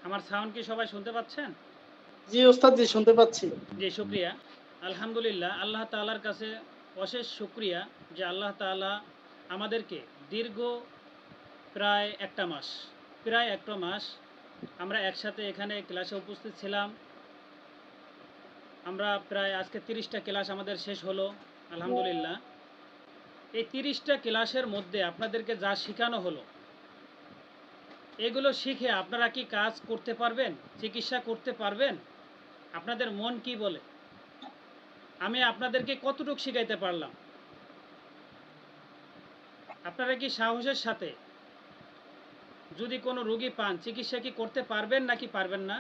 আমার সাউন্ড কি সবাই শুনতে পাচ্ছেন? জি ওস্তাদ, জি শুনতে পাচ্ছি। জি, শুকরিয়া। আলহামদুলিল্লাহ, আল্লাহ তাআলার কাছে অশেষ শুকরিয়া যে আল্লাহ তাআলা আমাদেরকে দীর্ঘ প্রায় ১ টা মাস, প্রায় ১ টা মাস আমরা একসাথে এখানে ক্লাসে উপস্থিত ছিলাম। আমরা প্রায় আজকে ৩০ টা ক্লাস আমাদের শেষ হলো। আলহামদুলিল্লাহ। এই ৩০ টা ক্লাসের মধ্যে আপনাদেরকে যা শিখানো হলো, এগুলো শিখে আপনারা কি কাজ করতে পারবেন? চিকিৎসা করতে পারবেন? আপনাদের মন কি বলে? আমি আপনাদেরকে কতটুকু শিখাইতে পারলাম? আপনারা কি সাহসের সাথে যদি কোনো রোগী পান, চিকিৎসা কি করতে পারবেন নাকি পারবেন না?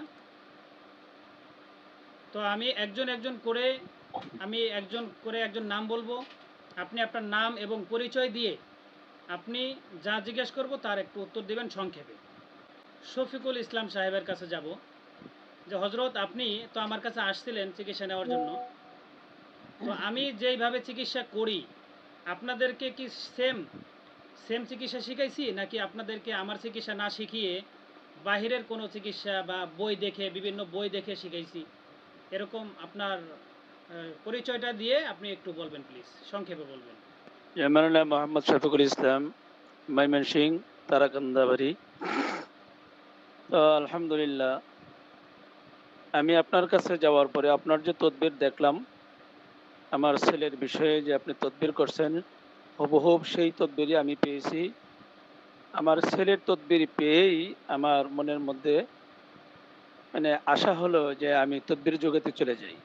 তো আমি একজন করে একজন নাম বলবো। আপনি আপনার নাম এবং পরিচয় দিয়ে আপনি যা জিজ্ঞেস করব তার একটু উত্তর দিবেন সংক্ষেপে। শফিকুল ইসলাম সাহেবের কাছে যাব যে হজরত, আপনি তো আমার কাছে আসছিলেন চিকিৎসা নেওয়ার জন্য। তো আমি যেইভাবে চিকিৎসা করি, আপনাদেরকে কি সেম সেম চিকিৎসা শিখাইছি, নাকি আপনাদেরকে আমার চিকিৎসা না শিখিয়ে বাহিরের কোনো চিকিৎসা বা বই দেখে, বিভিন্ন বই দেখে শিখাইছি? এরকম আপনার পরিচয়টা দিয়ে আপনি একটু বলবেন প্লিজ, সংক্ষেপে বলবেন। আমার নাম মোহাম্মদ শফিকুল ইসলাম, ময়মনসিংহ, তারাকান্দাবাড়ি। তো আলহামদুলিল্লাহ, আমি আপনার কাছে যাওয়ার পরে আপনার যে তদবির দেখলাম, আমার ছেলের বিষয়ে যে আপনি তদবির করছেন, হুবহুব সেই তদবিরই আমি পেয়েছি। আমার ছেলের তদবির পেয়েই আমার মনের মধ্যে মানে আশা হলো যে আমি তদবির জগতে চলে যাই।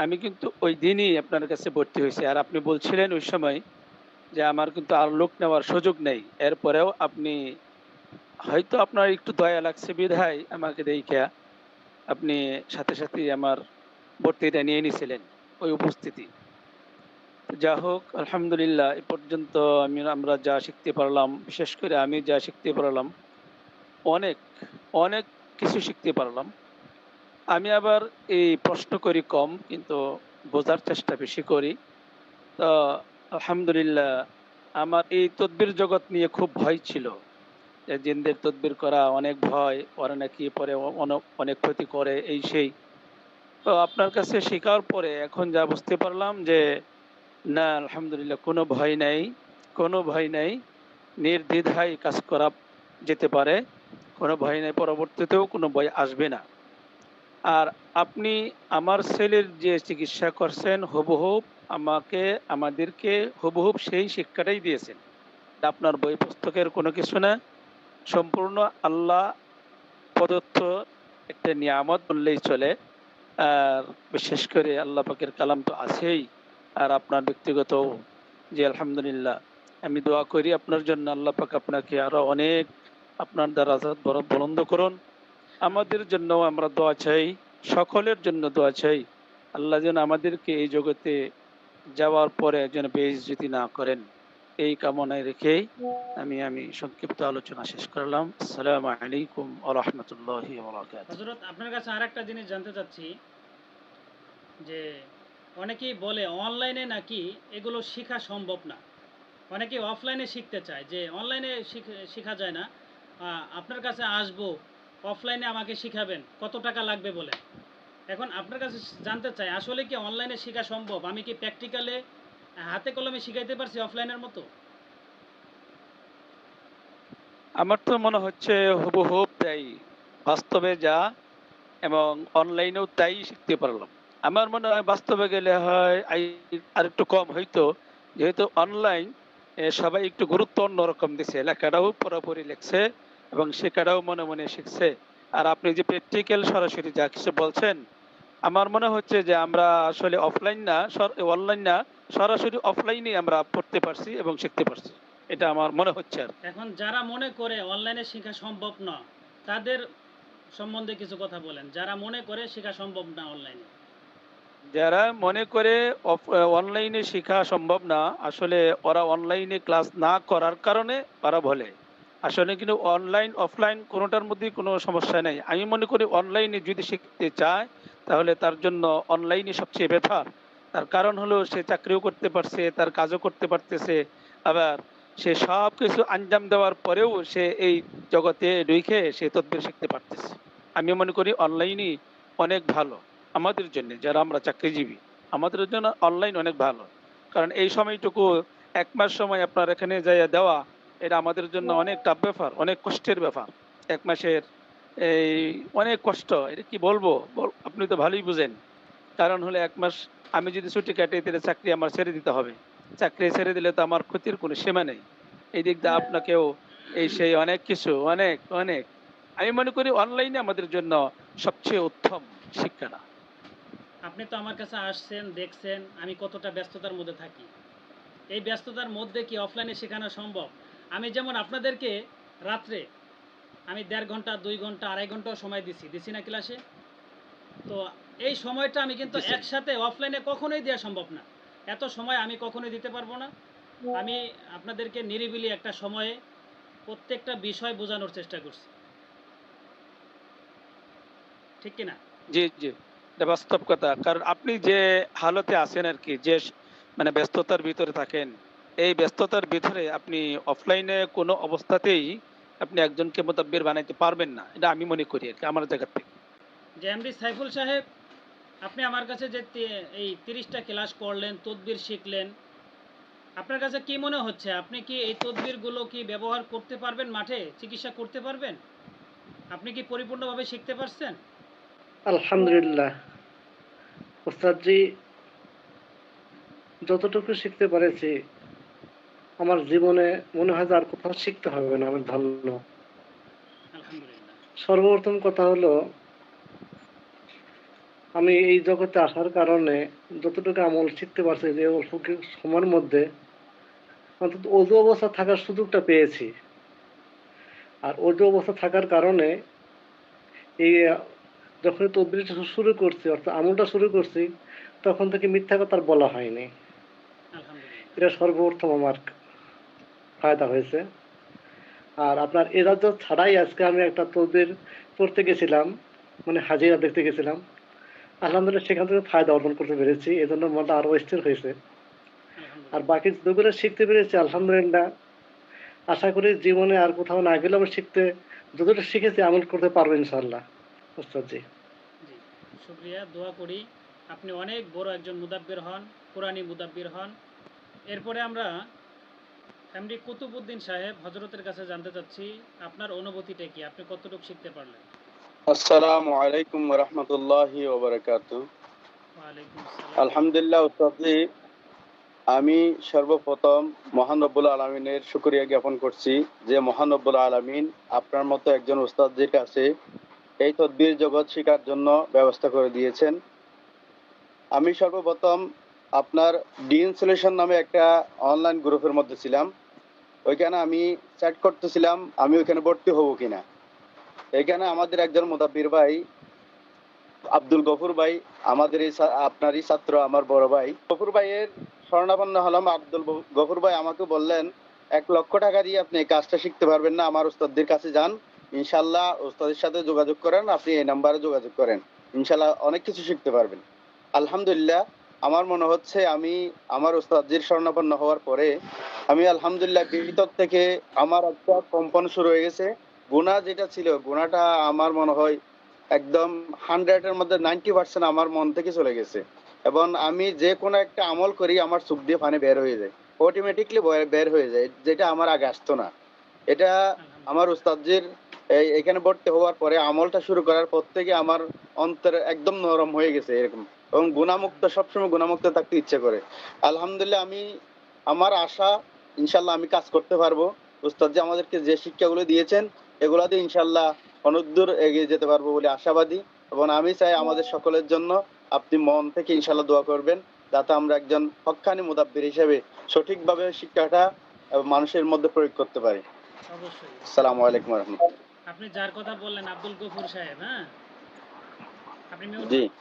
আমি কিন্তু ওই দিনই আপনার কাছে ভর্তি হয়েছি। আর আপনি বলছিলেন ওই সময় যে আমার কিন্তু আর লোক নেওয়ার সুযোগ নেই। এরপরেও আপনি হয়তো আপনার একটু দয়া লাগছে বিধায় আমাকে দেইখা আপনি সাথে সাথেই আমার ভর্তিটা নিয়ে নিছিলেন, ওই উপস্থিতি। যা হোক আলহামদুলিল্লাহ, এ পর্যন্ত আমরা যা শিখতে পারলাম, বিশেষ করে আমি যা শিখতে পারলাম, অনেক, অনেক কিছু শিখতে পারলাম। আমি আবার এই প্রশ্ন করি কম, কিন্তু বোঝার চেষ্টা বেশি করি। তো আলহামদুলিল্লাহ, আমার এই তদবির জগৎ নিয়ে খুব ভয় ছিল। যে জিনদের তদবির করা অনেক ভয়, ওরা নাকি পরে অনেক ক্ষতি করে এই সেই। তো আপনার কাছে শেখার পরে এখন যা বুঝতে পারলাম যে না, আলহামদুলিল্লাহ, কোনো ভয় নাই, কোনো ভয় নাই। নির্দ্বিধায় কাজ করা যেতে পারে। কোনো ভয় নাই, পরবর্তীতেও কোনো ভয় আসবে না। আর আপনি আমার ছেলের যে চিকিৎসা করছেন হুবহুব আমাদেরকে হুবহুব সেই শিক্ষাটাই দিয়েছেন। আপনার বই পুস্তকের কোনো কিছু না, সম্পূর্ণ আল্লাহ প্রদত্ত একটা নিয়ামত বললেই চলে। আর বিশেষ করে আল্লাহ পাকের কালাম তো আছেই। আর আপনার ব্যক্তিগত যে আলহামদুলিল্লাহ, আমি দোয়া করি আপনার জন্য, আল্লাহ পাক আপনাকে আরো অনেক আপনার দারাজাত বুলন্দ করুন। আমিন। আমাদের জন্য আমরা দোয়া চাই, সকলের জন্য দোয়া চাই। আল্লাহ যেন আমাদেরকে এই জগতে যাওয়ার পরে যেন বেইজ্জতি না করেন, এই কামনায় রেখেই আমি সংক্ষিপ্ত আলোচনা শেষ করলাম। আসসালামু আলাইকুম ওয়া রাহমাতুল্লাহি ওয়া বারাকাতুহু। হজরত, আপনার কাছে আরেকটা জিনিস জানতে চাচ্ছি যে অনেকেই বলে অনলাইনে নাকি এগুলো শেখা সম্ভব না। অনেকেই অফলাইনে শিখতে চায়, যে অনলাইনে শেখা যায় না। আপনার কাছে আসবো, অফলাইনে আমাকে শিখাবেন, কত টাকা লাগবে বলেন। এখন আপনার কাছে জানতে চাই, আসলে কি অনলাইনে শেখা সম্ভব? আমি কি প্র্যাকটিক্যালে হাতে কলমে শিখাইতে পারছি অফলাইনের মতো? আমার তো মনে হচ্ছে হুবহুব তাই, বাস্তবে যা এবং অনলাইনেও তাই শিখতে পারলাম। আমার মনে হয় বাস্তবে গেলে হয় আর একটু কম হইতো, যেহেতু অনলাইন সবাই একটু গুরুত্ব অন্যরকম দিছে, লেখাটাও পুরোপুরি লিখছে এবং শেখাটাও মনে মনে শিখছে। আর আপনি যে প্র্যাকটিক্যাল সরাসরি যা কিছু বলছেন, আমার মনে হচ্ছে যে আমরা আসলে অফলাইন না, অনলাইন না, সরাসরি অফলাইনে আমরা পড়তে পারছি এবং শিখতে পারছি। এটা আমার মনে হচ্ছে আর কি। এখন যারা মনে করে অনলাইনে শেখা সম্ভব না, তাদের সম্বন্ধে কিছু কথা বলেন। যারা মনে করে শেখা সম্ভব না অনলাইনে। যারা মনে করে অনলাইনে শেখা সম্ভব না, আসলে ওরা অনলাইনে ক্লাস না করার কারণে ওরা বলে। আসলে কিন্তু অনলাইন অফলাইন কোনোটার মধ্যে কোনো সমস্যা নেই। আমি মনে করি অনলাইনে যদি শিখতে চায়, তাহলে তার জন্য অনলাইনে সবচেয়ে বেটার। তার কারণ হলো সে চাকরিও করতে পারছে, তার কাজও করতে পারতেছে, আবার সে সব কিছু আঞ্জাম দেওয়ার পরেও সে এই জগতে ঢুকে সে তদবির শিখতে পারতেছে। আমি মনে করি অনলাইনই অনেক ভালো আমাদের জন্য, যারা আমরা চাকরিজীবী, আমাদের জন্য অনলাইন অনেক ভালো। কারণ এই সময়টুকু 1 মাস সময় আপনার এখানে যাইয়া দেওয়া, এটা আমাদের জন্য অনেক টাফ ব্যাপার, অনেক কষ্টের ব্যাপার। 1 মাসের এই অনেক কষ্ট, এটা কি বলবো, আপনি তো ভালোই বুঝেন। কারণ হলো 1 মাস আমি যদি ছুটি কাটি তাহলে চাকরি আমার ছেড়ে দিতে হবে। চাকরি ছেড়ে দিলে তো আমার ক্ষতির কোনো সীমা নেই। এই দিক দিয়ে আপনাকেও এই সেই অনেক কিছু, অনেক অনেক আমি মনে করি অনলাইনে আমাদের জন্য সবচেয়ে উত্তম শিক্ষা। আপনি তো আমার কাছে আসছেন, দেখছেন আমি কতটা ব্যস্ততার মধ্যে থাকি। এই ব্যস্ততার মধ্যে কি অফলাইনে শেখানো সম্ভব? আমি যেমন আপনাদেরকে রাত্রে আমি 1.5 ঘন্টা, 2 ঘন্টা, 2.5 ঘন্টাও সময় দিছি না ক্লাসে? তো এই সময়টা আমি কিন্তু জি স্যার। একসাথে অফলাইনে কখনোই দেওয়া সম্ভব না। এত সময় আমি কখনোই দিতে পারবো না। আমি আপনাদেরকে নিরিবিলি একটা সময়ে প্রত্যেকটা বিষয় বোঝানোর চেষ্টা করছি, ঠিক কিনা? জি জি, এটা বাস্তব কথা। কারণ আপনি যে হালতে আছেন আর কি, যে মানে ব্যস্ততার ভিতরে থাকেন, এই ব্যস্ততার ভিতরে আপনি অফলাইনে কোনো অবস্থাতেই আপনি একজনকে মুতাব্বির বানাইতে পারবেন না, এটা আমি মনে করি আর কি আমার জায়গা থেকে। যে এমডি সাইফুল সাহেব, আপনি আমার কাছে যে এই 30টা ক্লাস করলেন, তদবির শিখলেন, আপনার কাছে কি মনে হচ্ছে আপনি কি এই তদবিরগুলো কি ব্যবহার করতে পারবেন, মাঠে চিকিৎসা করতে পারবেন? আপনি কি পরিপূর্ণভাবে শিখতে পারছেন? আলহামদুলিল্লাহ ওস্তাদজি, যতটুকু শিখতে পেরেছি আমার জীবনে মনে হয় যে আর কোথাও শিখতে হবে না, আমি ধন্য। আলহামদুলিল্লাহ। সর্বপ্রথম কথা হলো, আমি এই জগতে আসার কারণে যতটুকু আমল শিখতে পারছি যে অল্প সময়ের মধ্যে, অন্তত অজু অবস্থা থাকার সুযোগটা পেয়েছি। আর অজু অবস্থা থাকার কারণে এই যখন তদবিরটা শুরু করছি, অর্থাৎ আমলটা শুরু করছি, তখন থেকে মিথ্যা কথা আর বলা হয়নি। আলহামদুলিল্লাহ। এটা সর্বপ্রথম আমার ফায়দা হয়েছে। আর আপনার এরাজ ছাড়াই আজকে আমি একটা তদবির পড়তে গেছিলাম, মানে হাজিরা দেখতে গেছিলাম। আলহামদুলিল্লাহ সেখান থেকে ফায়দা অর্জন করতে পেরেছি, এজন্য মনটা আরো স্থির হয়েছে। আর আলহামদুলিল্লাহ। বাকি যেগুলো শিখতে পেরেছি আলহামদুলিল্লাহ, আশা করি জীবনে আর কোথাও না গেলেও আমি যতটা শিখেছি আমল করতে পারবো ইনশাআল্লাহ। ওস্তাদজি, জি, শুক্রিয়া, দোয়া করি আপনি অনেক বড় একজন মুদাব্বির হন, কোরআনী মুদাব্বির হন। এরপরে আমরা এমডি কুতুবউদ্দিন সাহেব হজরতের কাছে জানতে চাচ্ছি, আপনার অনুভূতিটা কি, আপনি কতটুকু শিখতে পারলেন? আসসালামু আলাইকুম ওয়া রাহমাতুল্লাহি ওয়া বারাকাতুহু। ওয়ালাইকুম আসসালাম। আলহামদুলিল্লাহ উস্তাদজি, আমি সর্বপ্রথম মহান রব্বুল আলামিনের শুকরিয়া জ্ঞাপন করছি যে মহান রব্বুল আলামিন আপনার মতো একজন উস্তাদজির কাছে এই তদবির জগৎ শেখার জন্য ব্যবস্থা করে দিয়েছেন। আমি সর্বপ্রথম আপনার ডিন সলিউশন নামে একটা অনলাইন গ্রুপের মধ্যে ছিলাম। ওইখানে আমি চ্যাট করতেছিলাম আমি ওইখানে ভর্তি হব কিনা। এখানে আমাদের একজন মুদাব্বির ভাই আব্দুল গফুর ভাই, আমাদের এই আপনারই ছাত্র, আমার বড় ভাই গফুর ভাইয়ের শরণাপন্ন হলাম। গফুর ভাই আমাকে বললেন 1 লক্ষ টাকা দিয়ে আপনি এই কাজটা শিখতে পারবেন না, আমার উস্তাদের কাছে যান, ইনশাল্লাহ উস্তাদের সাথে যোগাযোগ করেন, আপনি এই নাম্বারে যোগাযোগ করেন, ইনশাল্লাহ অনেক কিছু শিখতে পারবেন। আলহামদুলিল্লাহ, আমার মনে হচ্ছে আমি আমার উস্তাদের শরণাপন্ন হওয়ার পরে আমি আলহামদুলিল্লাহ ভিতর থেকে আমার একটা কম্পন শুরু হয়ে গেছে। গুনাহ যেটা ছিল, গুনাহটা আমার মনে হয় একদম 100-এর মধ্যে 90% আমার মন থেকে চলে গেছে। এবং আমি যে কোনো একটা আমল করি আমার চোখ দিয়ে পানি বের হয়ে যায়, অটোমেটিকলি বের হয়ে যায়, যেটা আমার আগে আসতো না। এটা আমার আলহামদুলিল্লাহ। উস্তাদজির এখানে ভর্তি হওয়ার পরে আমলটা শুরু করার পর থেকে আমার অন্তর একদম নরম হয়ে গেছে এরকম। এবং গুণামুক্ত, সবসময় গুণামুক্ত থাকতে ইচ্ছে করে। আলহামদুলিল্লাহ, আমি আমার আশা ইনশাল্লাহ আমি কাজ করতে পারবো। উস্তাদজি আমাদেরকে যে শিক্ষাগুলো দিয়েছেন এগুলা দিয়ে ইনশাল্লাহ অনেক দূর এগিয়ে যেতে পারবো বলে আশাবাদী। এবং আমি চাই আমাদের সকলের জন্য আপনি মন থেকে ইনশাল্লাহ দোয়া করবেন, যাতে আমরা একজন হক্কানি মুদাব্বির হিসেবে সঠিকভাবে শিক্ষাটা মানুষের মধ্যে প্রয়োগ করতে পারি। অবশ্যই। আসসালামু আলাইকুম ওয়া রাহমাতুল্লাহ। আপনি যার কথা বললেন আব্দুল গফুর সাহেব, হ্যাঁ, আপনি মিউট জি হন।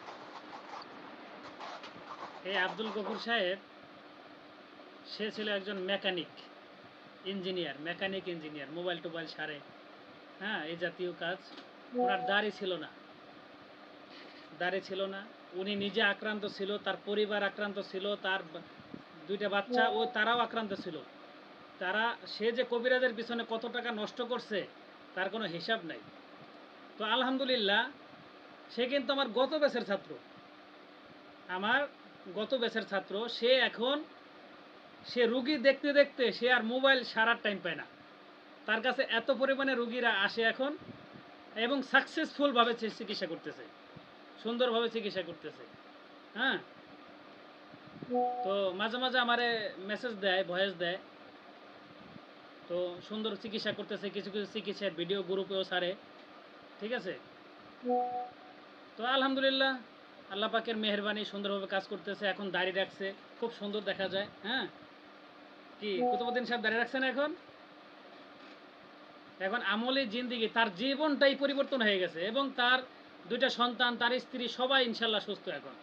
এই আব্দুল গফুর সাহেব, সে ছিল একজন mechanic engineer, mechanic engineer, mobile টোবাইল সারে, হ্যাঁ, এই জাতীয় কাজ। ওনার দাড়ি ছিল না, দাড়ি ছিল না। উনি নিজে আক্রান্ত ছিল, তার পরিবার আক্রান্ত ছিল, তার 2টা বাচ্চা ও তারাও আক্রান্ত ছিল। তারা সে যে কবিরাজের পিছনে কত টাকা নষ্ট করছে তার কোনো হিসাব নাই। তো আলহামদুলিল্লাহ সে কিন্তু আমার গত ব্যাচের ছাত্র, আমার গত ব্যাচের ছাত্র। সে এখন সে রুগী দেখতে দেখতে সে আর মোবাইল সারার টাইম পায় না। তার কাছে এত পরিমাণে রুগীরা আসে এখন, এবং সাকসেসফুলভাবে চিকিৎসা করতেছে, সুন্দরভাবে চিকিৎসা করতেছে। হ্যাঁ, তো মাঝে মাঝে আমারে মেসেজ দেয়, ভয়েস দেয়। তো সুন্দর চিকিৎসা করতেছে, কিছু কিছু চিকিৎসার ভিডিও গ্রুপেও ছাড়ে। ঠিক আছে, তো আলহামদুলিল্লাহ আল্লাহ পাকের মেহেরবানি, সুন্দরভাবে কাজ করতেছে। এখন দাড়ি রাখছে, খুব সুন্দর দেখা যায়। হ্যাঁ, কি কুতুবউদ্দিন সাহেব দাড়ি রাখছেন এখন? এখন আমলি জিন্দিগি, তার জীবনটাই পরিবর্তন হয়ে গেছে, এবং তার দুইটা সন্তান, তার স্ত্রী সবাই ইনশাল্লাহ সুস্থ এখন।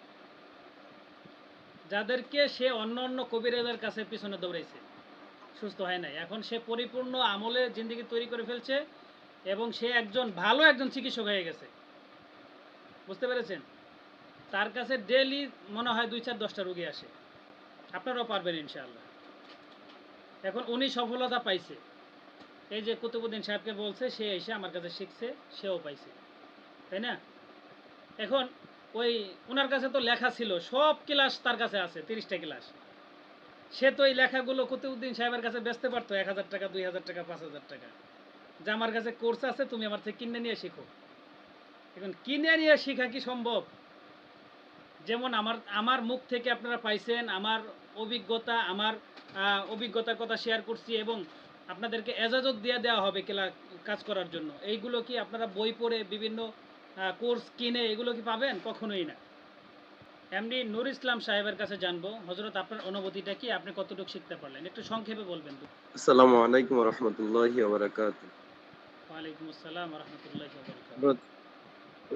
যাদেরকে সে অন্য অন্য কবিরাজের কাছে পিছনে দৌড়াইছে, সুস্থ হয় নাই, এখন সে পরিপূর্ণ আমলে জিন্দিগি তৈরি করে ফেলছে, এবং সে একজন ভালো একজন চিকিৎসক হয়ে গেছে। বুঝতে পেরেছেন? তার কাছে ডেইলি মনে হয় 2-4-10টা রোগী আসে। আপনারাও পারবেন ইনশাআল্লাহ। এখন উনি সফলতা পাইছে, এই যে কুতুবউদ্দিন সাহেবকে বলছে, সে এসে আমার কাছে শিখছে, সেও পাইছে, তাই না? এখন ওই ওনার কাছে তো লেখা ছিল, সব ক্লাস তার কাছে আছে, 30টা ক্লাস। সে তো এই লেখাগুলো কুতুবউদ্দিন সাহেবের কাছে বেচতে পারতো 1000 টাকা, 2000 টাকা, 5000 টাকা, যে আমার কাছে কোর্স আছে, তুমি আমার থেকে কিনে নিয়ে শিখো। এখন কিনে নিয়ে শেখা কি সম্ভব? যেমন আমার আমার মুখ থেকে আপনারা পাইছেন, আমার অভিজ্ঞতা, আমার অভিজ্ঞতার কথা শেয়ার করছি, এবং আপনাদেরকে এজাজত দিয়ে দেওয়া হবে কাজ করার জন্য। এইগুলো কি আপনারা বই পড়ে বিভিন্ন কোর্স কিনে এগুলো কি পাবেন? কখনোই না। এমনি নূর ইসলাম সাহেবের কাছে জানবো, হজরত আপনার অনুভূতিটা কি, আপনি কতটুকু শিখতে পারলেন, একটু সংক্ষেপে বলবেন তো। আসসালামু আলাইকুম ওয়া রাহমাতুল্লাহি ওয়া বারাকাতুহু। ওয়ালাইকুম আসসালাম ওয়া রাহমাতুল্লাহি ওয়া বারাকাতুহু।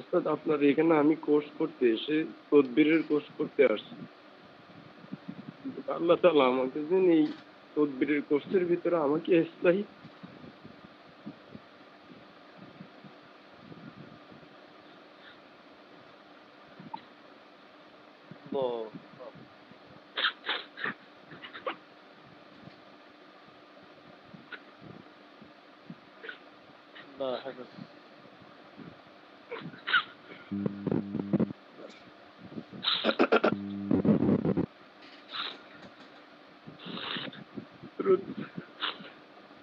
উস্তাদ, আপনার এখানে আমি কোর্স করতে এসে তদবিরের কোর্স করতে আসছি। কিন্তু আল্লাহ তাআলা আমাকে যে এই তদবিরের কোর্সের ভিতরে আমাকে ইসলাহি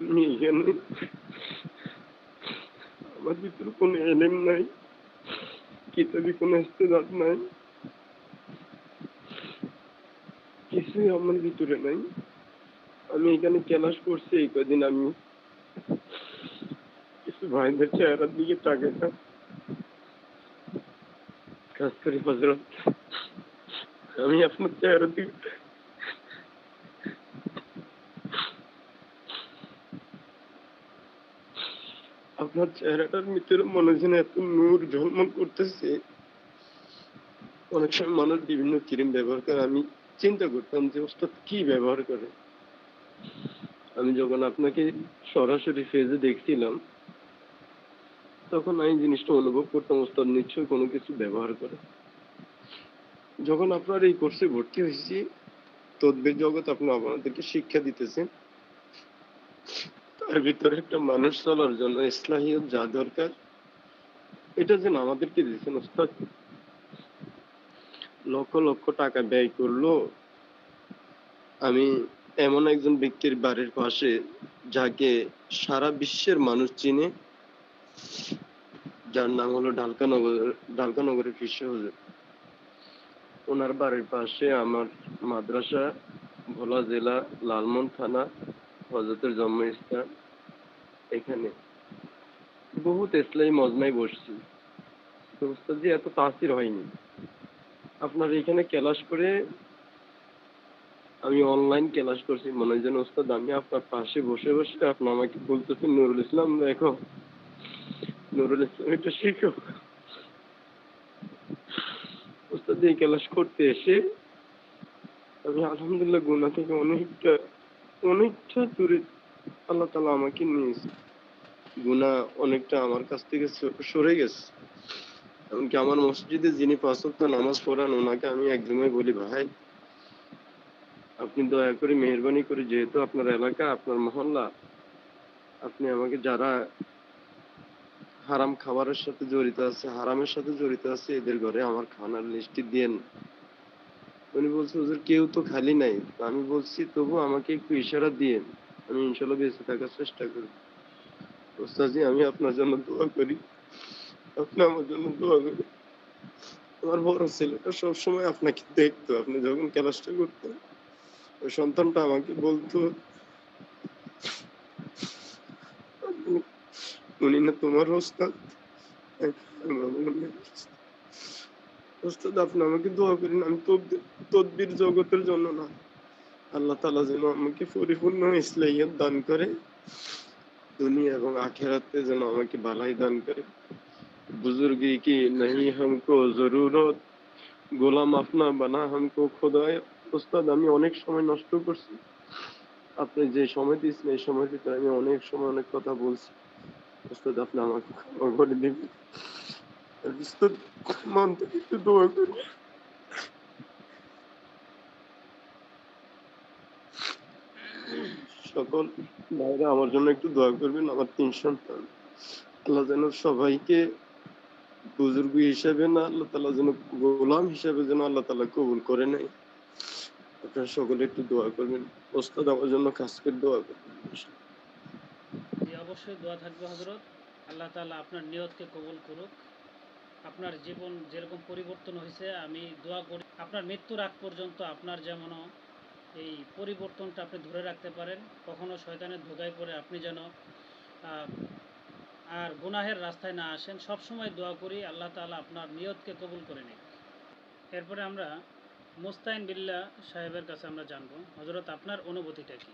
আমি এখানে আমার ভিতরে কোনো এলেম নাই, কিতাবি কোনো ইস্তেদাদ নাই, কিছুই আমার ভিতরে নাই। আমি এখানে ক্লাস করছি এই কদিন, আমি কিছু ভাইদের চেহারার দিকে তাকাইতাম, কাজ করি হযরত, আমি আপনার চেহারার দিকে আপনার চেহারাটার ভিতরে মনে হয় যেন এত নূর ঝলমল করতেছে। অনেক সময় মানুষ বিভিন্ন ক্রিম ব্যবহার করে, আমি চিন্তা করতাম যে ওস্তাদ কি ব্যবহার করে। আমি যখন আপনাকে সরাসরি ফেজে দেখছিলাম, তখন আমি জিনিসটা অনুভব করতাম ওস্তাদ নিশ্চয়ই কোনো কিছু ব্যবহার করে। যখন আপনার এই কোর্সে ভর্তি হয়েছি, তদবির জগৎ আপনি আমাদেরকে শিক্ষা দিতেছেন, তার ভিতরে একটা মানুষ চলার জন্য ইসলাহিয়ত যা দরকার, এটা যেন আমাদেরকে দিয়েছেন ওস্তাদ। লক্ষ লক্ষ টাকা ব্যয় করলো আমি এমন একজন ব্যক্তির বাড়ির পাশে, যাকে সারা বিশ্বের মানুষ চিনে, যার নাম হলো ঢালকানগরের ফিশে হুজুর। ওনার বাড়ির পাশে আমার মাদ্রাসা, ভোলা জেলা, লালমন থানা, হযরতের জন্মস্থান। এখানে বহুত ইসলামী মজমায় বসছি, তো উস্তাদ জি এত তাসির হয়নি। আপনার এখানে ক্লাস করে আমি অনলাইন ক্লাস করছি, মনে হয় যেন উস্তাদ আমি আপনার পাশে বসে বসে আপনি আমাকে বলতেছেন নুরুল ইসলাম দেখো, নুরুল ইসলাম এটা শিখো। উস্তাদ এই ক্লাস করতে এসে আমি আলহামদুলিল্লাহ গুনাহ থেকে অনেকটা দূরে আল্লাহ তাআলা আমাকে নিয়েছে। গুনাহ অনেকটা আমার কাছ থেকে সরে গেছে। এমনকি আমার মসজিদে যিনি 5 ওয়াক্ত নামাজ পড়ান, ওনাকে আমি একদমই বলি, ভাই আপনি দয়া করে মেহেরবানি করে, যেহেতু আপনার এলাকা, আপনার মহল্লা, আপনি আমাকে যারা হারাম খাবারের সাথে জড়িত আছে, হারামের সাথে জড়িত আছে, এদের ঘরে আমার খানার লিস্টটি দিয়েন। উনি বলছে, হুজুর কেউ তো খালি নাই। তো আমি বলছি, তবু আমাকে একটু ইশারা দিয়েন, আমি ইনশাল্লাহ বেঁচে থাকার চেষ্টা করি। ওস্তাদজি, আমি আপনার জন্য দোয়া করি, আপনি আমার জন্য দোয়া করি। আমার বড় ছেলেটা সবসময় আপনাকে দেখতো, আপনি যখন ক্লাসটা করতেন, ওই সন্তানটা আমাকে বলতো, উনি না তোমার ওস্তাদ? আমি বললাম, ওস্তাদ আপনি আমাকে দোয়া করেন, আমি তদবির জগতের জন্য না, আল্লাহ তাআলা যেন আমাকে পরিপূর্ণ ইসলাহিয়ত দান করে, দুনিয়া এবং আখিরাতে যেন আমাকে ভালাই দান করে। বুজুর্গি কি नहीं हमको जरूरत, গোলাম আপনা বানা हमको खुदाয়। ওস্তাদ আমি অনেক সময় নষ্ট করছি, আপনি যে সময় দিয়েছেন এই সময় ভিতরে আমি অনেক সময় অনেক কথা বলছি। ওস্তাদ আপনি আমাকে ক্ষমা করে দিবেন। আর ওস্তাদ, মন থেকে একটু দোয়া করি। সকল ভাইরা আমার জন্য একটু দোয়া করবেন। আমার 3 সন্তান, আল্লাহ যেন সবাইকে বুজুর্গ হিসেবে না, আল্লাহ তাআলা যেন গোলাম হিসেবে যেন আল্লাহ তাআলা কবুল করে নেয়। আপনারা সকলে একটু দোয়া করবেন। ওস্তাদ আমার জন্য কাজ করে দোয়া করবেন। জি, অবশ্যই দোয়া থাকবে হজরত। আল্লাহ তাআলা আপনার নিয়তকে কবুল করুক। আপনার জীবন যেরকম পরিবর্তন হয়েছে, আমি দোয়া করি আপনার মৃত্যুর আগ পর্যন্ত আপনার যেমন এই পরিবর্তনটা আপনি ধরে রাখতে পারেন, কখনো শয়তানের ধোঁকায় পড়ে আপনি যেন আহ, আর গুনাহের রাস্তায় না আসেন। সবসময় দোয়া করি আল্লাহ তাআলা আপনার নিয়তকে কবুল করে নিক। এরপরে আমরা মুস্তাইন বিল্লাহ সাহেবের কাছে আমরা জানবো, হজরত আপনার অনুভূতিটা কি,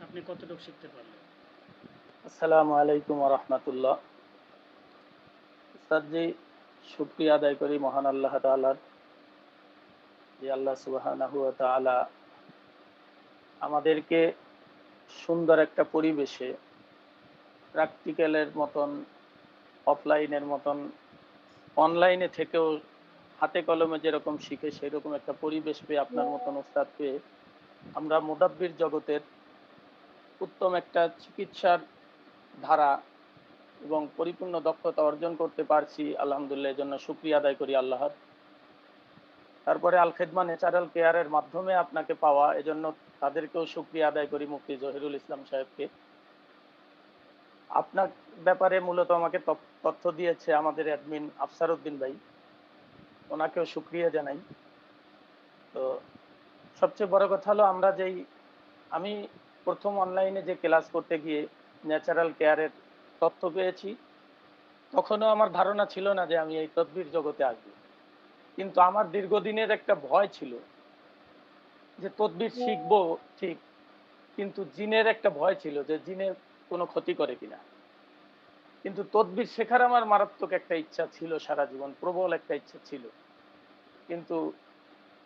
আপনি কতটুকু শিখতে পারলেন? আসসালামু আলাইকুম ওয়া রাহমাতুল্লাহ। উস্তাদজি, শুকরিয়া আদায় করি মহান আল্লাহ তাআলার, যে আল্লাহ সুবহানাহু ওয়া তাআলা আমাদেরকে সুন্দর একটা পরিবেশে, প্র্যাকটিক্যালের মতন, অফলাইনের মতন, অনলাইনে থেকেও হাতে কলমে যেরকম শিখে সেরকম একটা পরিবেশ পেয়ে, আপনার মতন উস্তাদ পেয়ে আমরা মুদাব্বির জগতের উত্তম একটা চিকিৎসার ধারা এবং পরিপূর্ণ দক্ষতা অর্জন করতে পারছি। আলহামদুলিল্লাহ, এর জন্য শুকরিয়া আদায় করি আল্লাহর। তারপরে আল খেদমা ন্যাচারাল কেয়ারের মাধ্যমে আপনাকে পাওয়া, এজন্য তাদেরকেও শুকরিয়া আদায় করি, মুফতি জহিরুল ইসলাম সাহেবকে। আপনার ব্যাপারে মূলত আমাকে তথ্য দিয়েছে আমাদের অ্যাডমিন আফসার উদ্দিন ভাই, ওনাকেও শুকরিয়া জানাই। তো সবচেয়ে বড় কথা হলো, আমি প্রথম অনলাইনে যে ক্লাস করতে গিয়ে ন্যাচারাল কেয়ারের তথ্য পেয়েছি, তখনও আমার ধারণা ছিল না যে আমি এই তদবির জগতে আসবো। কিন্তু আমার দীর্ঘদিনের একটা ভয় ছিল যে তদবির শিখবো ঠিক, কিন্তু জিনের একটা ভয় ছিল যে জিনে কোনো ক্ষতি করে কিনা। কিন্তু তদবির শেখার আমার মারাত্মক একটা ইচ্ছা ছিল, সারা জীবন প্রবল একটা ইচ্ছা ছিল। কিন্তু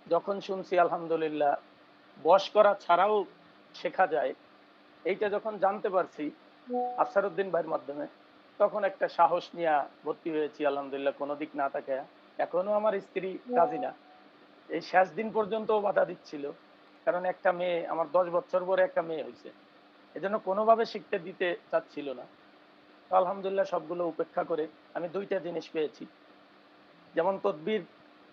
যখন শুনছি আলহামদুলিল্লাহ বশ করা ছাড়াও শেখা যায়, এইটা যখন জানতে পারছি আফসারউদ্দিন ভাইয়ের মাধ্যমে, তখন একটা সাহস নিয়ে ভর্তি হয়েছি আলহামদুলিল্লাহ, কোনো দিক না থাকে। এখনো আমার স্ত্রী রাজি না, এই শেষ দিন পর্যন্ত বাধা দিচ্ছিল, কারণ একটা মেয়ে, আমার 10 বছর পরে একটা মেয়ে হয়েছে, এজন্য কোনোভাবে শিখতে দিতে চাচ্ছিল না। তো আলহামদুলিল্লাহ সবগুলো উপেক্ষা করে আমি 2টা জিনিস পেয়েছি। যেমন তদবির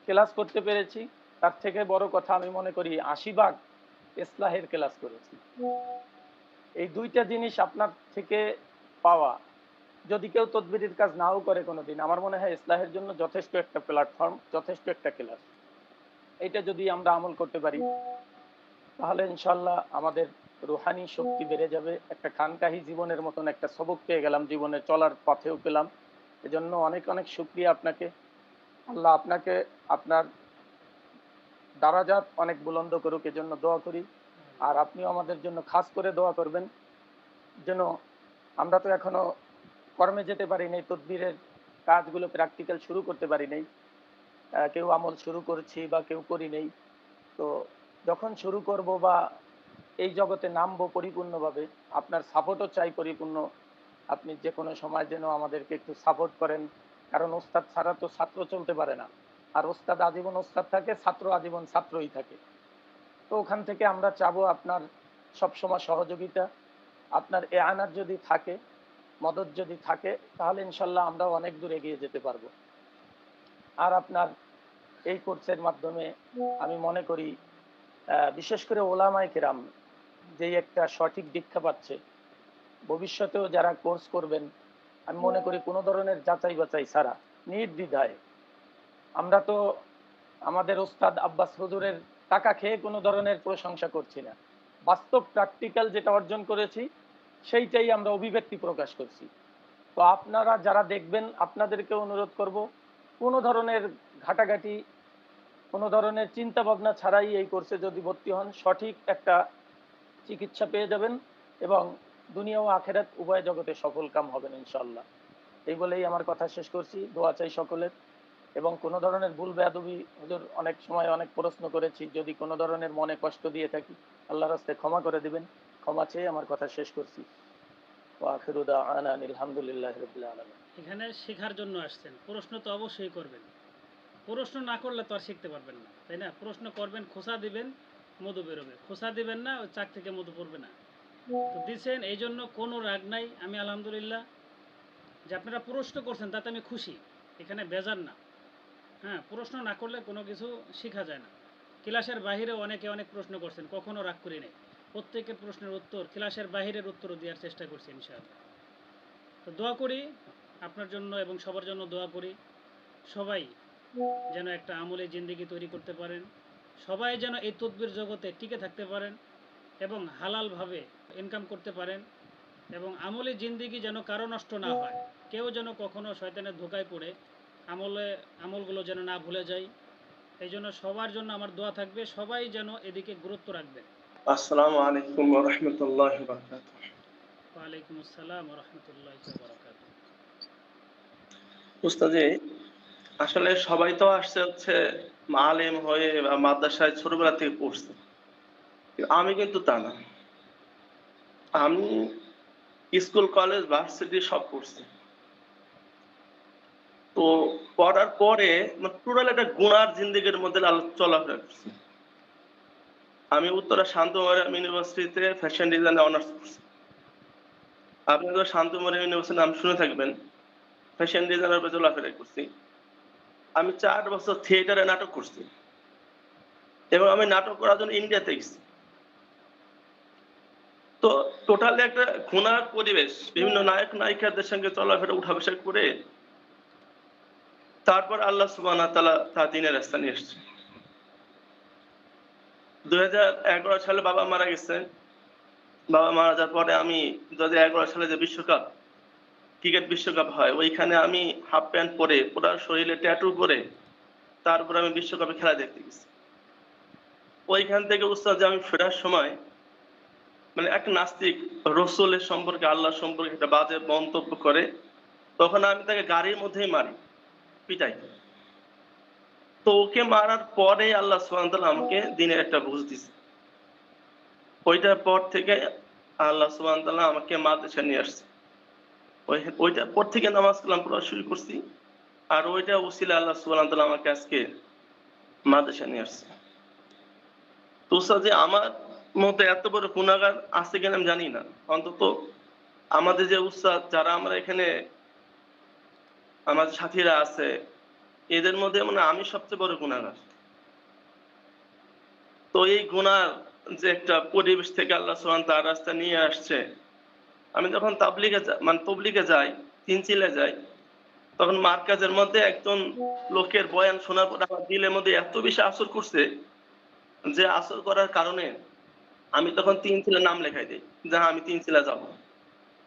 ক্লাস করতে পেরেছি, তার থেকে বড় কথা আমি মনে করি 80 ভাগ ইসলাহের ক্লাস করেছি। এই 2টা জিনিস আপনার থেকে পাওয়া, যদি কেউ তদবিরের কাজ নাও করে কোনোদিন, আমার মনে হয় ইসলাহের জন্য যথেষ্ট একটা প্ল্যাটফর্ম, যথেষ্ট একটা ক্লাস। এটা যদি আমরা আমল করতে পারি, তাহলে ইনশাল্লাহ আমাদের রুহানি শক্তি বেড়ে যাবে। একটা খানকাহি জীবনের মতন একটা সবক পেয়ে গেলাম, জীবনে চলার পথেও পেলাম। এজন্য অনেক অনেক শুকরিয়া আপনাকে। আল্লাহ আপনাকে, আপনার দারাজাত অনেক বুলন্দ করুক, এজন্য দোয়া করি। আর আপনিও আমাদের জন্য খাস করে দোয়া করবেন, যেন আমরা তো এখনো কর্মে যেতে পারি নাই, তদবিরের কাজগুলো প্র্যাকটিক্যাল শুরু করতে পারি নাই। কেউ আমল শুরু করছি বা কেউ করি নেই। তো যখন শুরু করব বা এই জগতে নামবো পরিপূর্ণভাবে, আপনার সাপোর্টও চাই পরিপূর্ণ। আপনি যে কোনো সময় যেন আমাদেরকে একটু সাপোর্ট করেন, কারণ ওস্তাদ ছাড়া তো ছাত্র চলতে পারে না। আর ওস্তাদ আজীবন ওস্তাদ থাকে, ছাত্র আজীবন ছাত্রই থাকে। তো ওখান থেকে আমরা চাবো আপনার সবসময় সহযোগিতা, আপনার এআনার যদি থাকে, মদত যদি থাকে, তাহলে ইনশাল্লাহ আমরা অনেক দূর এগিয়ে যেতে পারবো। আর আপনার এই কোর্সের মাধ্যমে আমি মনে করি বিশেষ করে ওলামায়ে কেরাম যেই একটা সঠিক দীক্ষা পাচ্ছে, ভবিষ্যতেও যারা কোর্স করবেন আমি মনে করি কোনো ধরনের যাচাই বাছাই ছাড়া নির্দ্বিধায়, আমরা তো আমাদের ওস্তাদ আব্বাস হুজুরের টাকা খেয়ে কোনো ধরনের প্রশংসা করছি না, বাস্তব প্র্যাকটিক্যাল যেটা অর্জন করেছি সেইটাই আমরা অভিব্যক্তি প্রকাশ করছি। তো আপনারা যারা দেখবেন আপনাদেরকে অনুরোধ করব, কোনো ধরনের ঘাটাঘাটি, কোনো ধরনের চিন্তা ভাবনা ছাড়াই এই কোর্সে যদি ভর্তি হন, সঠিক একটা চিকিৎসা পেয়ে যাবেন এবং দুনিয়া ও আখেরাত উভয় জগতে সফল কাম হবেন ইনশাল্লাহ। এই বলেই আমার কথা শেষ করছি। দোয়া চাই সকলের, এবং কোনো ধরনের ভুল বেয়াদবি হুজুর অনেক সময় অনেক প্রশ্ন করেছি, যদি কোনো ধরনের মনে কষ্ট দিয়ে থাকি আল্লাহর রাস্তায় ক্ষমা করে দিবেন। ক্ষমা চেয়ে আমার কথা শেষ করছি। ওয়া আখিরু দাওয়ানা আলহামদুলিল্লাহি রাব্বিল আলামিন। এখানে শেখার জন্য আসছেন, প্রশ্ন তো অবশ্যই করবেন। প্রশ্ন না করলে তো আর শিখতে পারবেন না, তাই না? প্রশ্ন করবেন, খোসা দিবেন, মধু বেরোবে। খোসা দিবেন না, ওই চাক থেকে মধু পড়বে না। তো দিচ্ছেন, এই জন্য কোনো রাগ নাই। আমি আলহামদুলিল্লাহ যে আপনারা প্রশ্ন করছেন তাতে আমি খুশি, এখানে বেজার না। হ্যাঁ, প্রশ্ন না করলে কোনো কিছু শেখা যায় না। ক্লাসের বাহিরে অনেকে অনেক প্রশ্ন করছেন, কখনো রাগ করি নাই। প্রত্যেকের প্রশ্নের উত্তর, ক্লাসের বাহিরের উত্তরও দেওয়ার চেষ্টা করছি ইনশাআল্লাহ। তো দোয়া করি আপনার জন্য এবং সবার জন্য দোয়া করি, সবাই যেন একটা আমলে জিন্দেগি তৈরি করতে পারেন, সবাই যেন এই তদবির জগতে টিকে থাকতে পারেন এবং হালালভাবে ইনকাম করতে পারেন, এবং আমলে জিন্দেগি যেন কারো নষ্ট না হয়। কেউ যেন কখনো শয়তানের ধোকায় পড়ে আমলগুলো যেন না ভুলে যায়। এই জন্য সবার জন্য আমার দোয়া থাকবে, সবাই যেন এদিকে গুরুত্ব রাখবেন। আসসালামু আলাইকুম ওয়া রাহমাতুল্লাহি ওয়া বারাকাতুহু। ওয়ালাইকুম আসসালাম ওয়া রাহমাতুল্লাহি ওয়া বারাকাতুহু। উস্তাদি, আসলে সবাই তো আসছে হচ্ছে আলেম হয়ে বা মাদ্রাসায় ছোটবেলা থেকে পড়ছে, আমি কিন্তু তা না। আমি স্কুল, কলেজ, ভার্সিটি সব পড়ছি। তো পড়ার পরে টোটাল একটা গুনার জিন্দেগির মধ্যে চলাফেরা করছি। আমি উত্তরা শান্ত মরিয়ম ইউনিভার্সিটিতে ফ্যাশন ডিজাইনে অনার্স করছি। আপনি তো শান্ত মরিয়ম ইউনিভার্সিটির নাম শুনে থাকবেন। ফ্যাশন ডিজাইনার উপরে চলাফেরা করছি। আমি 4 বছর থিয়েটারে নাটক করছি এবং আমি নাটক করার জন্য ইন্ডিয়াতে গেছি। তো টোটালি একটা গুনার পরিবেশ, বিভিন্ন নায়ক নায়িকাদের সঙ্গে চলাফেরা উঠা বসা করে তারপর আল্লাহ সুবহানাহু ওয়া তাআলা তার দ্বীনের রাস্তা নিয়ে এসেছে। 2011 সালে বাবা মারা গেছে। বাবা মারা যাওয়ার পরে আমি 2011 সালে যে বিশ্বকাপ, ক্রিকেট বিশ্বকাপ হয়, ওইখানে আমি হাফ প্যান্ট পরে পুরো শরীরে ট্যাটু করে তারপর আমি বিশ্বকাপে খেলা দেখতে গেছি। ওইখান থেকে উস্তাদ যে আমি ফেরার সময় এক নাস্তিক রসুলের সম্পর্কে, আল্লাহ সম্পর্কে একটা বাজে মন্তব্য করে, তখন আমি তাকে গাড়ির মধ্যেই মারি, পিটাই। তো ওকে মারার পরে আল্লাহ সুবহানাহু ওয়া তাআলা আমাকে দ্বীনের একটা বুঝ দিছে। ওইটার পর থেকে আল্লাহ সুবহানাহু ওয়া তাআলা আমাকে মাদ্রাসা নিয়ে আসছে। ওইটার পর থেকে নামাজ কালাম পড়া শুরু করছি। আর ওইটা উসিলা আল্লাহ সুবহানাহু ওয়া তাআলা আমাকে আজকে মাদ্রাসা নিয়ে আসছে। তো উস্তাদ যে আমার মতো এত বড় গুনাহগার আছে কিনা আমি জানি না। অন্তত আমাদের যে উস্তাদ যারা আমরা এখানে আমার সাথীরা আছে, এদের মধ্যে আমি সবচেয়ে বড় গুনাহগার। তো এই গুনার যে একটা পরিবেশ থেকে আল্লাহ সুবহানাহু ওয়া তাআলা রাস্তা নিয়ে আসছে, আমি যখন তবলিগে যাই, তিনচিলে যাই, তখন মার্কাজের মধ্যে একজন লোকের বয়ান শোনার পর আমার দিলের মধ্যে এত বেশি আসর করছে, যে আসর করার কারণে আমি তখন তিনচিলে নাম লেখাই দিই যে আমি তিনচিলে যাব।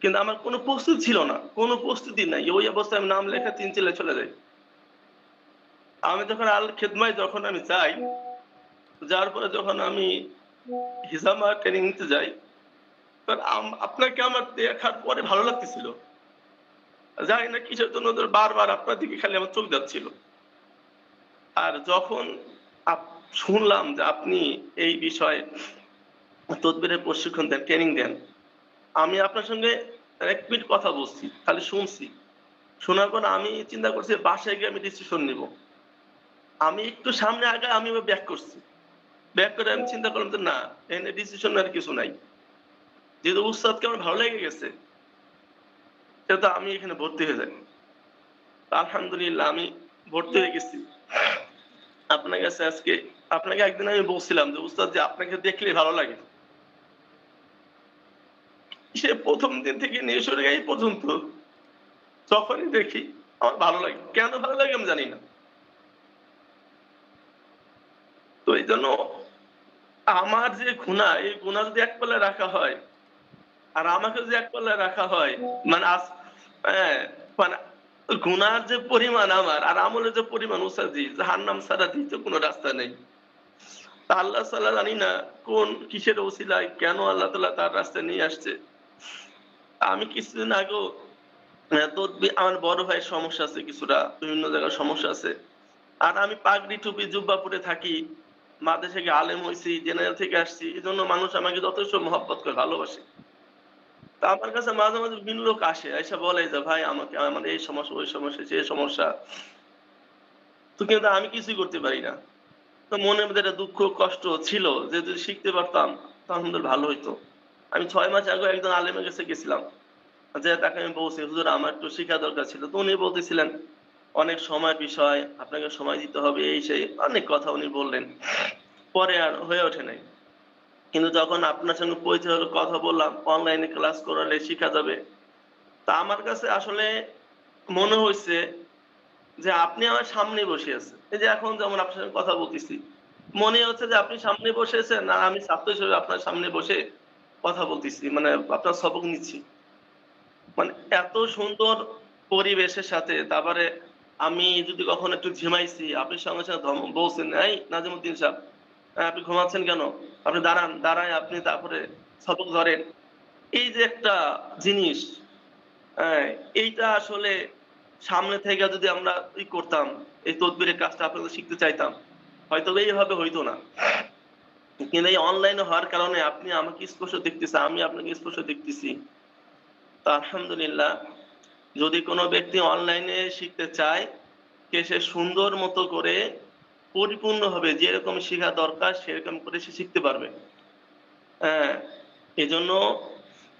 কিন্তু আমার কোনো প্রস্তুতি ছিল না, কোনো প্রস্তুতি নাই। ওই অবস্থায় আমি নাম লেখা তিনচিলে চলে যাই। আমি যখন আল খেদমায় যখন আমি যাই, যার পরে যখন আমি হিজামা ট্রেনিং নিতে যাই, আপনাকে আমার দেখার পরে ভালো লাগতেছিল। জানি না কিসের জন্য বারবার আপনার দিকে খালি আমার চোখ যাচ্ছিল। আর যখন শুনলাম যে আপনি এই বিষয়ে তদবিরের প্রশিক্ষণ দেন, ট্রেনিং দেন, আমি আপনার সঙ্গে 1 মিনিট কথা বলছি, খালি শুনছি। শোনার পর আমি চিন্তা করছি বাসায় গিয়ে আমি ডিসিশন নিব। আমি একটু সামনে আগে আমি ব্যাক করছি। ব্যাক করে আমি চিন্তা করলাম যে না, এনে ডিসিশন আর কিছু নাই। যেহেতু উস্তাদকে আমার ভালো লেগে গেছে, সেহেতু আমি এখানে ভর্তি হয়ে যাই। আলহামদুলিল্লাহ আমি ভর্তি হয়ে গেছি। আপনার কাছে আজকে, আপনাকে একদিন আমি বলছিলাম যে উস্তাদ যে আপনাকে দেখলে ভালো লাগে। সে প্রথম দিন থেকে নিয়ে শুরু এই পর্যন্ত যখনই দেখি আমার ভালো লাগে। কেন ভালো লাগে আমি জানি না। তো এই জন্য আমার যে গুনাহ, এই গুনাহ যদি এক পাল্লায় রাখা হয়, আর আমাকে যদি এক পাল্লায় রাখা হয়, মানে হ্যাঁ, মানে গুনার যে পরিমাণ আমার আর আমলের যে পরিমাণ, উস্তাদি জাহান্নাম ছাড়া দ্বিতীয় কোনো রাস্তা নেই। তা আল্লাহ তাআলা জানি না কোন কিসের ওসিলায় কেন আল্লাহ তাআলা তার রাস্তায় নিয়ে আসছে। আমি কিছুদিন আগেও আমার বড় ভাইয়ের সমস্যা আছে কিছুটা, বিভিন্ন জায়গায় সমস্যা আছে। আর আমি পাগড়ি টুপি জুব্বা পরে থাকি, মাদ্রাসা থেকে আলেম হইছি, জেনারেল থেকে আসছি, এজন্য মানুষ আমাকে যথেষ্ট মহব্বত করে, ভালোবাসে। তা আমার কাছে মাঝে মাঝে বিভিন্ন লোক আসে, এসে বলে যে ভাই আমাকে, আমার এই সমস্যা, ওই সমস্যা, সেই সমস্যা। তো কিন্তু আমি কিছুই করতে পারি না। তো মনের মধ্যে একটা দুঃখ কষ্ট ছিল যে যদি শিখতে পারতাম তো আলহামদুলিল্লাহ ভালো হইতো। আমি ৬ মাস আগে একজন আলেমের কাছে গেছিলাম, যে তাকে আমি বলছি হুজুর আমার একটু শিক্ষা দরকার ছিল। তো উনি বলতেছিলেন অনেক সময় বিষয়, আপনাকে সময় দিতে হবে, এই সেই অনেক কথা উনি বললেন। পরে আর হয়ে ওঠে নাই। কিন্তু যখন আপনার সঙ্গে পরিচয় হলো, কথা বললাম, অনলাইনে ক্লাস করালে শিখা যাবে। তা আমার কাছে আসলে মনে হইছে যে আপনি আমার সামনে বসে আছেন। এই যে এখন যেমন আপনার সঙ্গে কথা বলতেছি, মনে হচ্ছে যে আপনি সামনে বসে আছেন আর আমি ছাত্র হিসেবে আপনার সামনে বসে কথা বলতেছি, মানে আপনার সবক নিচ্ছি। মানে এত সুন্দর পরিবেশের সাথে, তারপরে আমি যদি কখনো একটু ঝিমাইছি, আপনি সঙ্গে সঙ্গে বলছেন, এই নাজিমুদ্দিন সাহেব, আপনি ঘুমাচ্ছেন কেন? আপনি দাঁড়ান, দাঁড়ায় আপনি তারপরে সবক ধরেন। এই যে একটা জিনিস, হ্যাঁ, এইটা আসলে সামনে থেকে যদি আমরা করতাম, এই তদবিরের কাজটা আপনাদের শিখতে চাইতাম, হয়তো এইভাবে হইতো না। কিন্তু এই অনলাইনে হওয়ার কারণে আপনি আমাকে স্পষ্ট দেখতেছেন, আমি আপনাকে স্পষ্ট দেখতেছি। তো আলহামদুলিল্লাহ, যদি কোনো ব্যক্তি অনলাইনে শিখতে চায়, সে সুন্দর মতো করে পরিপূর্ণভাবে যেরকম শেখা দরকার সেরকম করে সে শিখতে পারবে। হ্যাঁ, এজন্য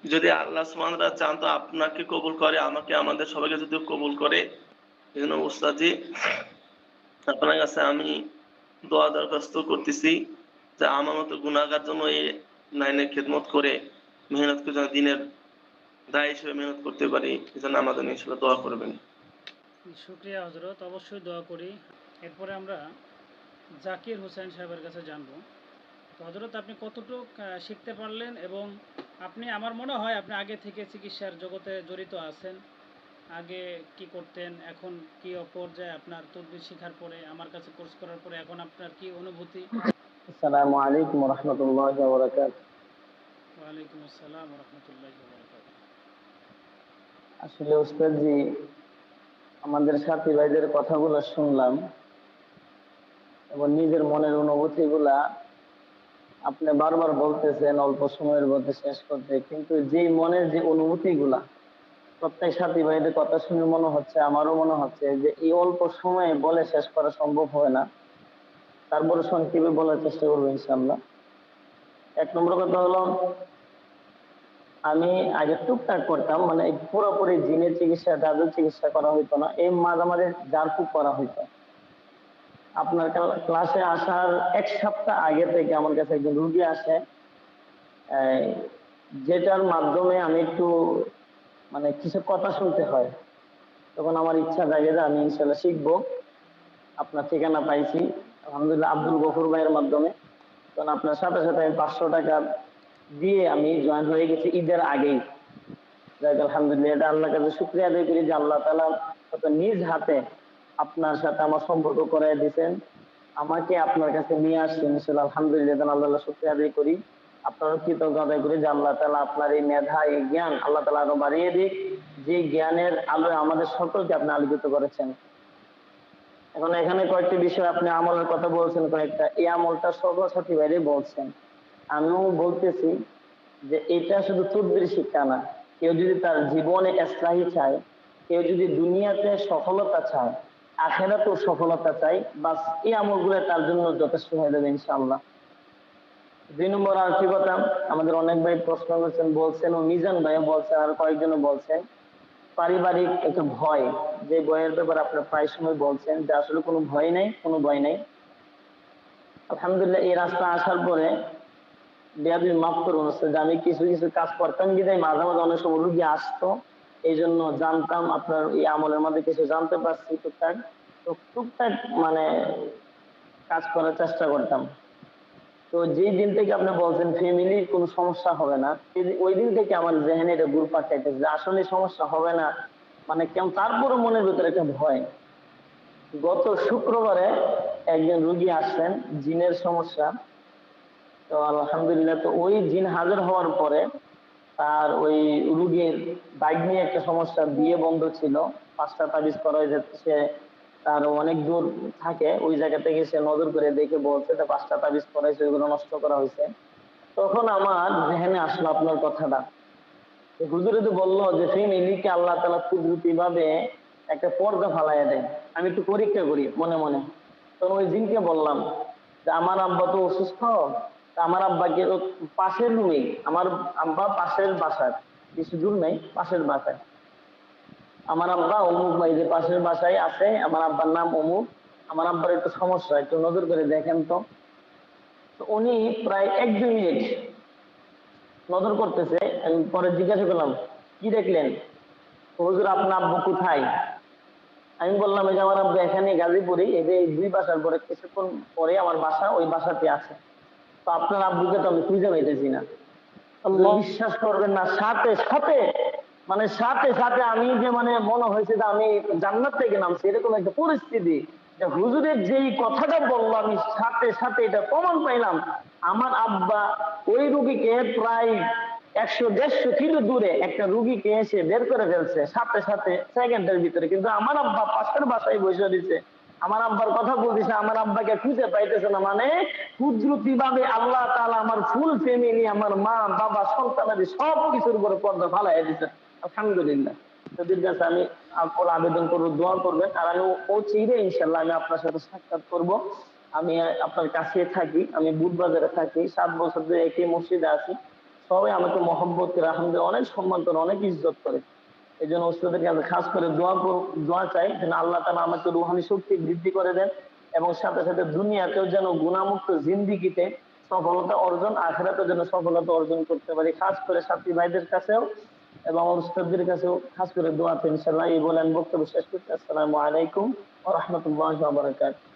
যদি আল্লাহ সুবহানাহু ওয়া তাআলা চান তো আপনাকে কবুল করে, আমাকে, আমাদের সবাইকে যদি কবুল করে। এজন্য উস্তাদজি আপনার কাছে আমি দোয়া দরখাস্ত করতেছি যে আমার মতো গুনাহগার জন্য এই লাইনে খেদমত করে মেহনত করে যেন দিনের দায়ী হিসেবে মেহনত করতে পারি, এজন্য আমাদের জন্য ইনশাআল্লাহ দোয়া করবেন। শুকরিয়া হজরত, অবশ্যই দোয়া করি। এরপরে আমরা জাকির হোসেন সাহেবের কাছে জানবো। তো হজরত আপনি কতটুক শিখতে পারলেন, এবং আপনি, আমার মনে হয় আপনি আগে থেকে চিকিৎসার জগতে জড়িত আছেন। আগে কি করতেন, এখন কি পর্যায়ে আপনার তদবির শেখার পরে, আমার কাছে কোর্স করার পরে এখন আপনার কি অনুভূতি? আসসালামু আলাইকুম রহমতুল্লাহি ওয়া বারাকাতুহু। ওয়ালাইকুম আসসালাম রহমতুল্লাহি ওয়া বারাকাতুহু। আসলে উস্তাদ জি, আমাদের সাথী ভাইদের কথাগুলো শুনলাম এবং নিজের মনের অনুভূতিগুলা আপনি বারবার বলতেছেন অল্প সময়ের মধ্যে শেষ করতে, কিন্তু যে মনের যে অনুভূতিগুলা প্রত্যেক সাথী ভাইদের কথা শুনে মনে হচ্ছে, আমারও মনে হচ্ছে যে এই অল্প সময়ে বলে শেষ করা সম্ভব হয় না। তারপরে সংক্ষেপে বলার চেষ্টা করবো ইনশাআল্লাহ। ১ নম্বর কথা হলো, আমি আগে টুকটাক করতাম, মানে এই পুরোপুরি জিনের চিকিৎসা, জাদুর চিকিৎসা করা হইতো না, এই মাঝামাঝি ঝাড়ফুঁক করা হইতো। আপনার ক্লাসে আসার ১ সপ্তাহ আগে থেকে আমার কাছে একজন রুগী আসে, এই, যেটার মাধ্যমে আমি একটু মানে কিছু কথা শুনতে হয়। তখন আমার ইচ্ছা জাগে যে আমি ইনশাল্লাহ শিখবো। আপনার ঠিকানা পাইছি আলহামদুলিল্লাহ আব্দুল গফুর ভাইয়ের মাধ্যমে। তখন আপনার সাথে সাথে আমি ৫০০ টাকা দিয়ে আমি জয়েন হয়ে গেছি ঈদের আগেই। যাক আলহামদুলিল্লাহ, এটা আল্লাহর কাছে শুকরিয়া আদায় করি যে আল্লাহ তাআলা হয়তো নিজ হাতে আপনার সাথে আমার সম্পর্ক করায় দিয়েছেন, আমাকে আপনার কাছে নিয়ে আসছেন। ইনশাআল্লাহ আলহামদুলিল্লাহ, আল্লাহ শুকরিয়া আদায় করি। আপনারও কৃতজ্ঞ আদায় করি যে আল্লাহ তাআলা আপনার এই মেধা, এই জ্ঞান আল্লাহ তাআলা আরো বাড়িয়ে দিক, যে জ্ঞানের আলোয় আমাদের সকলকে আপনি আলোকিত করেছেন। এখন এখানে কয়েকটি বিষয় আপনি আমলের কথা বলছেন, কয়েকটা, এই আমলটা সর্বসাথী বাইরে বলছেন, আমিও বলতেছি যে এটা শুধু তদবির শিক্ষা না। কেউ যদি তার জীবনে ইসলাহি চায়, কেউ যদি দুনিয়াতে সফলতা চায়, আখেরাতেও সফলতা চায়, বাস এই আমলগুলো তার জন্য যথেষ্ট হয়ে যাবে ইনশাআল্লাহ। দুই নম্বর আর কি কথা, আমাদের অনেক ভাই প্রশ্ন করছেন, বলছেন, ও মিজান ভাই বলছেন, আর কয়েকজনও বলছেন পারিবারিক একটা ভয়, যে ভয়ের ব্যাপারে আপনারা প্রায় সময় বলছেন যে আসলে কোনো ভয় নাই, কোনো ভয় নাই। আলহামদুলিল্লাহ এই রাস্তা আসার পরে বেয়াদবি মাফ করুন যে আমি কিছু কিছু কাজ করতাম বিদায় মাঝে মাঝে অনেক সময় রুগী আসতো, এই জন্য জানতাম আপনার এই আমলের মধ্যে কিছু জানতে পারছি টুকটাক। তো টুকটাক মানে কাজ করার চেষ্টা করতাম। তো যেই দিন থেকে আপনি বলছেন ফ্যামিলির কোনো সমস্যা হবে না, ওই দিন থেকে আমার জেহেনে এটা ঘুরপাক খাইতেছে যে আসলে সমস্যা হবে না, মানে কেমন, তারপরে মনের ভিতরে একটা ভয়। গত শুক্রবারে একজন রুগী আসছেন জিনের সমস্যা, তো আলহামদুলিল্লাহ তো ওই জিন হাজির হওয়ার পরে তার ওই রুগীর বাইক নিয়ে একটা সমস্যা, বিয়ে বন্ধ ছিল, 5টা তাবিজ করা হয়ে যাচ্ছে, তার অনেক দূর থাকে, ওই জায়গা থেকে সে নজর করে দেখে বলছে যে 5টা তাবিজ করাইছে, ওইগুলো নষ্ট করা হয়েছে। তখন আমার জেহেনে আসলো আপনার কথাটা, হুজুরে তো বললো যে ফ্যামিলিকে আল্লাহ তাআলা কুদরতি ভাবে একটা পর্দা ফালাইয়া দেয়। আমি একটু পরীক্ষা করি মনে মনে, তখন ওই জিনকে বললাম যে আমার আব্বা তো অসুস্থ, তা আমার আব্বাকে তো পাশের রুমে, আমার আব্বা পাশের বাসায়, বেশি দূর নাই, পাশের বাসায় আমার আব্বা অমুক ভাই যে পাশের বাসায় আছে, আমার আব্বার নাম অমুক, আমার আব্বার একটু সমস্যা, একটু নজর করে দেখেন তো। তো উনি প্রায় 1-2 মিনিট নজর করতেছে। আমি পরে জিজ্ঞাসা করলাম কি দেখলেন? হুজুর আপনার আব্বু কোথায়? আমি বললাম এই যে আমার আব্বু এখানে গাজীপুরে, এই যে এই 2 বাসার পরে কিছুক্ষণ পরে আমার বাসা, ওই বাসাতে আছে। তো আপনার আব্বুকে তো আমি খুঁজে পাইতেছি না। আপনি বিশ্বাস করবেন না, সাথে সাথে মানে সাথে সাথে আমি যে মানে মনে হয়েছে যে আমি জান্নাত থেকে নামছি, এরকম একটা পরিস্থিতি, যে হুজুরের যেই কথাটা বললো আমি সাথে সাথে এটা প্রমাণ পাইলাম। আমার আব্বা ওই রুগীকে প্রায় 100-150 কিলো দূরে একটা রুগীকে এসে বের করে ফেলছে সাথে সাথে, সেকেন্ডের ভিতরে, কিন্তু আমার আব্বা পাশের বাসায় বসে দিচ্ছে, আমার আব্বার কথা বলতেছে, আমার আব্বাকে খুঁজে পাইতেছে না। মানে কুদরতি ভাবে আল্লাহ তাআলা আমার ফুল ফ্যামিলি, আমার মা বাবা সন্তানাদি সব কিছুর উপরে পর্দা ফালাই দিচ্ছে, আলহামদুলিল্লাহ। তাদের কাছে আমি আপনার আবেদন করবো দোয়া করবেন, আর আমি ও চিরে ইনশাল্লাহ আমি আপনার সাথে সাক্ষাৎ করব। আমি আপনার কাছে থাকি, আমি বুধবাজারে থাকি, 7 বছর ধরে একই মসজিদে আছি, সবাই আমাকে মহব্বত করে, আলহামদুলিল্লাহ অনেক সম্মান করে, অনেক ইজ্জত করে। এই জন্য ওস্তাদের কাছে খাস করে দোয়া চাই যেন আল্লাহ তাআলা আমাকে রুহানি শক্তি বৃদ্ধি করে দেন, এবং সাথে সাথে দুনিয়াতেও যেন গুণামুক্ত জিন্দিগিতে সফলতা অর্জন, আখিরাতেও যেন সফলতা অর্জন করতে পারি। খাস করে সাথী ভাইদের কাছেও এবং ওস্তাদের কাছেও খাস করে দোয়া চাই ইনশাআল্লাহ। এই বলে আমি বক্তব্য শেষ করছি। আসসালামু আলাইকুম ওয়া রাহমাতুল্লাহি ওয়া বারাকাতুহু।